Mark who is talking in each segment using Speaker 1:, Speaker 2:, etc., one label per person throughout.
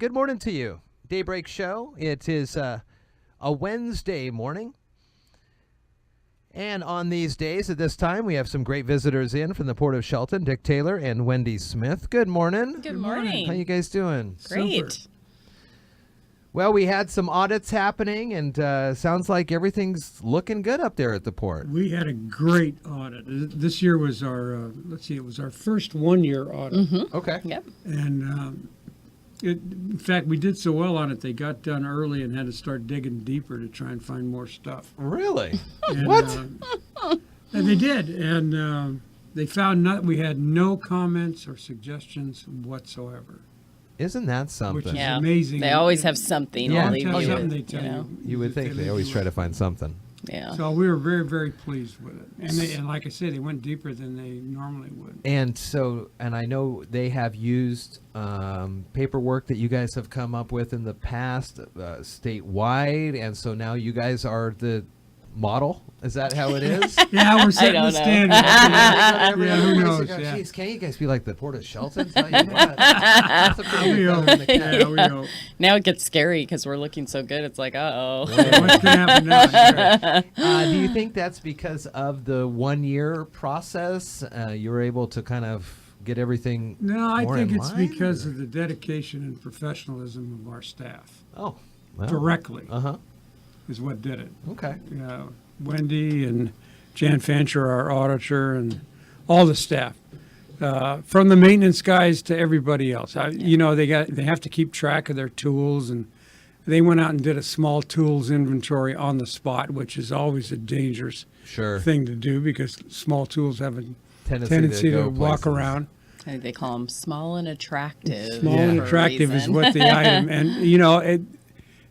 Speaker 1: Good morning to you. Daybreak Show. It is a Wednesday morning. And on these days at this time, we have some great visitors in from the Port of Shelton, Dick Taylor and Wendy Smith. Good morning.
Speaker 2: Good morning.
Speaker 1: How you guys doing?
Speaker 2: Great.
Speaker 3: Super.
Speaker 1: Well, we had some audits happening, and sounds like everything's looking good up there at the port.
Speaker 3: We had a great audit. This year was our, it was our first one-year audit.
Speaker 2: Mm-hmm.
Speaker 1: Okay.
Speaker 2: Yep.
Speaker 3: And in fact, we did so well on it, they got done early and had to start digging deeper to try and find more stuff.
Speaker 1: Really?
Speaker 3: And,
Speaker 1: What?
Speaker 3: And they did. And they found we had no comments or suggestions whatsoever,
Speaker 1: Isn't that something?
Speaker 3: which is
Speaker 2: Yeah.
Speaker 3: amazing.
Speaker 2: They always have something.
Speaker 1: Yeah.
Speaker 2: to leave
Speaker 3: Tell
Speaker 2: you
Speaker 3: something
Speaker 2: with,
Speaker 3: they tell you.
Speaker 1: You would think they always try to find something.
Speaker 2: Yeah.
Speaker 3: So we were very, very pleased with it. And like I said, they went deeper than they normally would.
Speaker 1: And so, and I know they have used paperwork that you guys have come up with in the past statewide, and so now you guys are the model. Is that how it is?
Speaker 3: Yeah, we're setting the
Speaker 2: don't know.
Speaker 3: standard.
Speaker 1: Yeah,
Speaker 3: who knows, yeah.
Speaker 1: Jeez, can't you guys be like the Port of Shelton? Tell you what. That's a pretty
Speaker 3: We
Speaker 1: good
Speaker 3: hope.
Speaker 1: feather in the cap.
Speaker 3: Yeah, we hope.
Speaker 2: Now it gets scary because we're looking so good. It's like, uh-oh.
Speaker 3: What's going to happen now?
Speaker 1: Do you think that's because of the 1 year process? You were able to kind of get everything
Speaker 3: No, I
Speaker 1: more
Speaker 3: think
Speaker 1: in
Speaker 3: it's
Speaker 1: line,
Speaker 3: because
Speaker 1: or-
Speaker 3: of the dedication and professionalism of our staff.
Speaker 1: Oh. Well.
Speaker 3: Directly
Speaker 1: Uh-huh.
Speaker 3: is what did it.
Speaker 1: Okay.
Speaker 3: Wendy and Jan Fancher, our auditor, and all the staff, from the maintenance guys to everybody else. They have to keep track of their tools, and they went out and did a small tools inventory on the spot, which is always a dangerous
Speaker 1: Sure.
Speaker 3: thing to do because small tools have a
Speaker 1: Tendency
Speaker 3: tendency
Speaker 1: go
Speaker 3: to walk
Speaker 1: places.
Speaker 3: around.
Speaker 2: I think they call them small and attractive.
Speaker 3: Small and
Speaker 2: for a
Speaker 3: attractive is
Speaker 2: reason.
Speaker 3: what the item, and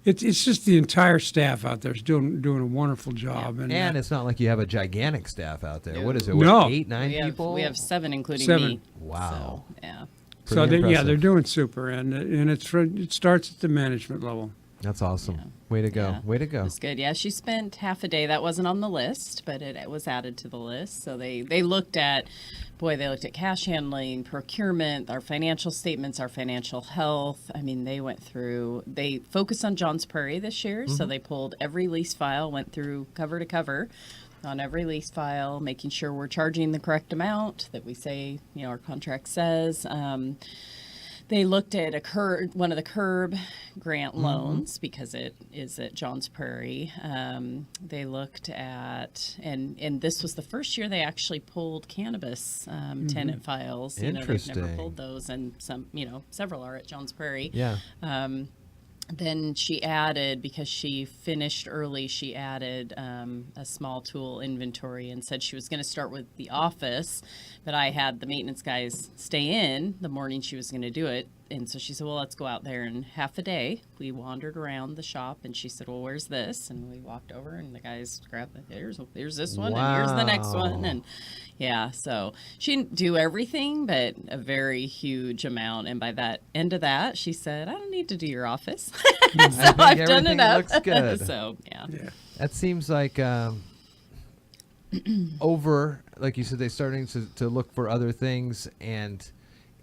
Speaker 3: it's just the entire staff out there is doing a wonderful job.
Speaker 1: And it's not like you have a gigantic staff out there.
Speaker 2: No.
Speaker 1: What is it?
Speaker 3: No.
Speaker 1: 8, 9
Speaker 2: we have,
Speaker 1: people?
Speaker 2: we have 7, including
Speaker 3: Seven.
Speaker 2: me.
Speaker 1: Wow.
Speaker 2: So, yeah.
Speaker 3: so
Speaker 1: Pretty
Speaker 3: they're
Speaker 1: impressive.
Speaker 3: doing super, and it starts at the management level.
Speaker 1: That's awesome.
Speaker 2: Yeah.
Speaker 1: Way to go.
Speaker 2: Yeah.
Speaker 1: Way to go.
Speaker 2: It's good. Yeah, she spent half a day. That wasn't on the list, but it was added to the list. So they looked at cash handling, procurement, our financial statements, our financial health. I mean, they focused on Johns Prairie this year. So they pulled every lease file, went through cover to cover on every lease file, making sure we're charging the correct amount that we say, our contract says. They looked at one of the CURB grant loans because it is at Johns Prairie. They looked at, and this was the first year they actually pulled cannabis tenant files. They've never
Speaker 1: Interesting.
Speaker 2: pulled those, and several are at Johns Prairie.
Speaker 1: Yeah.
Speaker 2: Then she added, because she finished early, she added a small tool inventory and said she was going to start with the office, but I had the maintenance guys stay in the morning she was going to do it. And so she said, well, let's go out there. And half a day, we wandered around the shop, and she said, well, where's this? And we walked over, and the guys grabbed here's this one, and here's the next one. And yeah, so she didn't do everything, but a very huge amount. And by that end of that, she said, I don't need to do your office. So
Speaker 1: think
Speaker 2: I've done
Speaker 1: everything
Speaker 2: enough.
Speaker 1: looks good.
Speaker 2: So, yeah.
Speaker 1: That seems like over, like you said, they're starting to look for other things. And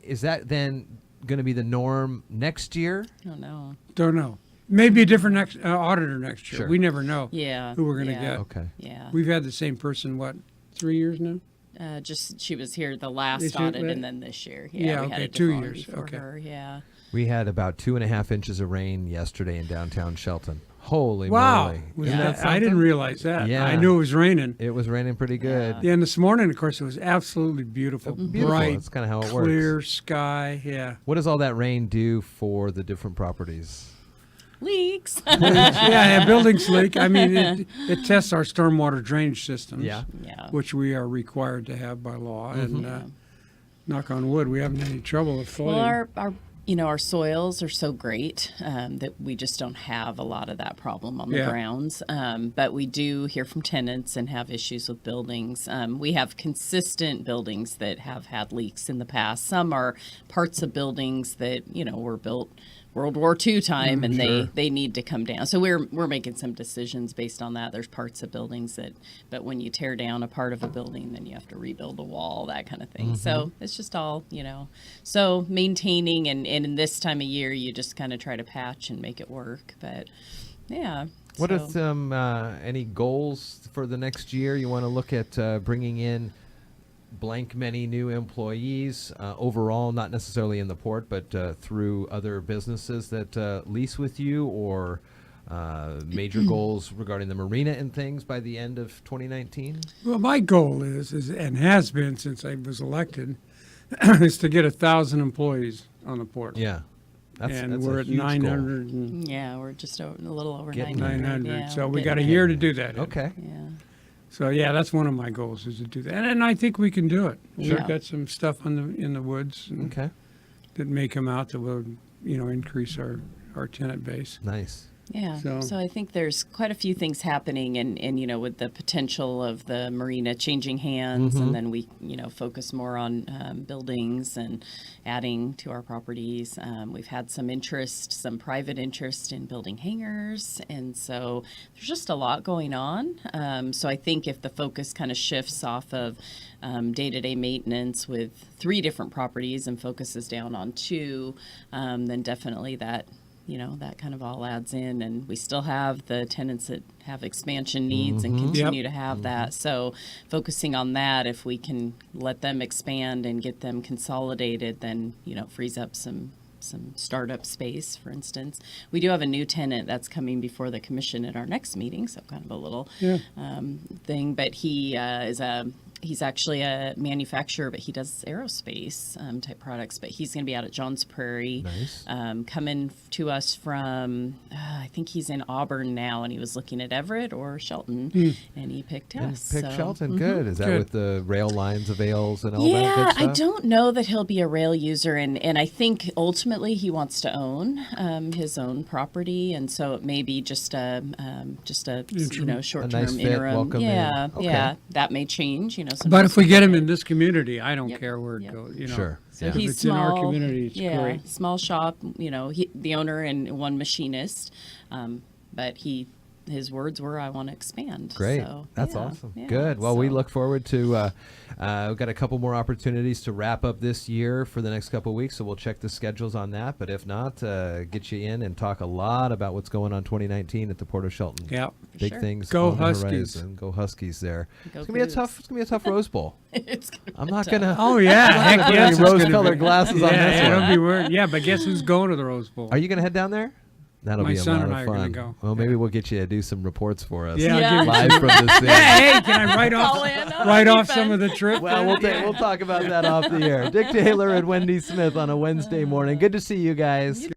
Speaker 1: is that then going to be the norm next year?
Speaker 2: I don't know.
Speaker 3: Don't know. Maybe a different auditor next year.
Speaker 1: Sure.
Speaker 3: We never know
Speaker 2: Yeah.
Speaker 3: who we're going to
Speaker 2: yeah,
Speaker 3: get.
Speaker 1: Okay.
Speaker 2: Yeah.
Speaker 3: We've had the same person, 3 years now?
Speaker 2: Just she was here the last
Speaker 3: This year,
Speaker 2: audit,
Speaker 3: right?
Speaker 2: and then this year.
Speaker 3: Yeah,
Speaker 2: we had
Speaker 3: okay,
Speaker 2: a
Speaker 3: 2
Speaker 2: different one
Speaker 3: years,
Speaker 2: before
Speaker 3: okay.
Speaker 2: her, yeah.
Speaker 1: We had about 2.5 inches of rain yesterday in downtown Shelton. Holy
Speaker 3: Wow.
Speaker 1: moly.
Speaker 3: Was
Speaker 1: Isn't that
Speaker 3: I didn't
Speaker 1: something?
Speaker 3: realize that.
Speaker 1: Yeah.
Speaker 3: I knew it was raining.
Speaker 1: It was raining pretty good.
Speaker 3: Yeah, and this morning, of course, it was absolutely beautiful.
Speaker 1: Beautiful.
Speaker 3: Bright,
Speaker 1: That's kind of how it works.
Speaker 3: clear sky. Yeah.
Speaker 1: What does all that rain do for the different properties?
Speaker 2: Leaks.
Speaker 3: Yeah, buildings leak. I mean, it tests our stormwater drainage systems,
Speaker 1: Yeah.
Speaker 2: Yeah.
Speaker 3: which we are required to have by law. And knock on wood, we haven't had any trouble with flooding.
Speaker 2: Well, our soils are so great that we just don't have a lot of that problem on the
Speaker 3: Yeah.
Speaker 2: grounds. But we do hear from tenants and have issues with buildings. We have consistent buildings that have had leaks in the past. Some are parts of buildings that, were built World War II time, and
Speaker 1: Sure.
Speaker 2: they need to come down. So we're making some decisions based on that. There's parts of buildings but when you tear down a part of a building, then you have to rebuild a wall, that kind of thing. So it's just all, so maintaining, and in this time of year, you just kind of try to patch and make it work. But yeah.
Speaker 1: What are
Speaker 2: so-
Speaker 1: some any goals for the next year? You want to look at bringing in blank many new employees overall, not necessarily in the port, but through other businesses that lease with you, or major goals regarding the marina and things by the end of 2019?
Speaker 3: Well, my goal is and has been since I was elected, is to get 1,000 employees on the port.
Speaker 1: Yeah,
Speaker 3: and
Speaker 1: a
Speaker 3: we're at
Speaker 1: huge goal.
Speaker 3: 900 and
Speaker 2: Yeah, we're just a little over
Speaker 1: Getting
Speaker 2: 900.
Speaker 3: 900.
Speaker 2: Yeah,
Speaker 3: So
Speaker 2: we're
Speaker 3: we got a
Speaker 2: getting
Speaker 3: year
Speaker 2: there.
Speaker 3: to do that.
Speaker 1: Okay.
Speaker 2: Yeah.
Speaker 3: So yeah, that's one of my goals, is to do that, and I think we can do it.
Speaker 2: Sure.
Speaker 3: We've got some stuff in the woods and
Speaker 1: Okay.
Speaker 3: that may come out that will, increase our tenant base.
Speaker 1: Nice.
Speaker 2: Yeah.
Speaker 3: So-
Speaker 2: So I think there's quite a few things happening, and with the potential of the marina changing hands, and then we focus more on buildings and adding to our properties. We've had some private interest in building hangars, and so there's just a lot going on. So I think if the focus kind of shifts off of day-to-day maintenance with 3 different properties and focuses down on 2, then definitely that kind of all adds in, and we still have the tenants that have expansion needs and continue to have that. So focusing on that, if we can let them expand and get them consolidated, then, it frees up some startup space, for instance. We do have a new tenant that's coming before the commission at our next meeting, so kind of a little thing, but he's actually a manufacturer, but he does aerospace type products. But he's going to be out at Johns Prairie,
Speaker 1: Nice.
Speaker 2: coming to us from, I think he's in Auburn now, and he was looking at Everett or Shelton, and he picked
Speaker 1: And
Speaker 2: us.
Speaker 1: pick
Speaker 2: so-
Speaker 1: Shelton. Good. Is that
Speaker 3: Good.
Speaker 1: with the rail lines of ales and all that
Speaker 2: Yeah,
Speaker 1: good
Speaker 2: I
Speaker 1: stuff?
Speaker 2: don't know that he'll be a rail user, and I think ultimately he wants to own his own property, and so it may be just a short term
Speaker 1: A nice fit,
Speaker 2: interim.
Speaker 1: welcome in.
Speaker 2: Yeah,
Speaker 1: Okay.
Speaker 2: yeah, that may change.
Speaker 3: But
Speaker 2: sometimes
Speaker 3: if we get them
Speaker 2: people
Speaker 3: in this community, I don't
Speaker 2: Yep.
Speaker 3: care where it
Speaker 2: Yep.
Speaker 3: goes.
Speaker 1: Sure.
Speaker 2: So
Speaker 1: Yeah.
Speaker 3: If
Speaker 2: he's
Speaker 3: it's in our
Speaker 2: small,
Speaker 3: community, it's
Speaker 2: yeah,
Speaker 3: great.
Speaker 2: small shop. The owner and one machinist, but his words were, "I want to expand."
Speaker 1: Great.
Speaker 2: So,
Speaker 1: That's
Speaker 2: yeah,
Speaker 1: awesome.
Speaker 2: yeah,
Speaker 1: Good. Well, we
Speaker 2: so-
Speaker 1: look forward to, we've got a couple more opportunities to wrap up this year for the next couple of weeks, so we'll check the schedules on that. But if not, get you in and talk a lot about what's going on 2019 at the Port of Shelton.
Speaker 3: Yeah.
Speaker 1: Big
Speaker 2: Sure.
Speaker 1: things
Speaker 3: Go
Speaker 1: on the
Speaker 3: Huskies.
Speaker 1: horizon. Go Huskies there.
Speaker 2: Go
Speaker 1: It's gonna be a
Speaker 2: Cougs.
Speaker 1: tough. It's gonna be a tough Rose Bowl.
Speaker 2: It's gonna
Speaker 1: I'm
Speaker 2: be
Speaker 1: not
Speaker 2: tough.
Speaker 1: gonna.
Speaker 3: Oh yeah, heck
Speaker 1: put
Speaker 3: yes,
Speaker 1: any
Speaker 3: it's gonna
Speaker 1: rose-colored
Speaker 3: be-
Speaker 1: glasses on
Speaker 3: yeah,
Speaker 1: this
Speaker 3: it'll
Speaker 1: one.
Speaker 3: be weird. Yeah, but guess who's going to the Rose Bowl?
Speaker 1: Are you gonna head down there? That'll
Speaker 3: My
Speaker 1: be a
Speaker 3: son
Speaker 1: lot
Speaker 3: and
Speaker 1: of
Speaker 3: I are
Speaker 1: fun.
Speaker 3: gonna go.
Speaker 1: Well, maybe
Speaker 3: Yeah.
Speaker 1: we'll get you to do some reports for us.
Speaker 3: Yeah, I'll
Speaker 2: Yeah.
Speaker 3: give you
Speaker 1: Live
Speaker 3: some-
Speaker 1: from the scene.
Speaker 3: Hey, can I write
Speaker 2: Call
Speaker 3: off
Speaker 2: in. Oh,
Speaker 3: write
Speaker 2: that'd be
Speaker 3: off some
Speaker 2: fun.
Speaker 3: of the trip?
Speaker 1: Well,
Speaker 3: then?
Speaker 1: we'll talk about that off the air. Dick Taylor and Wendy Smith on a Wednesday morning. Good to see you guys.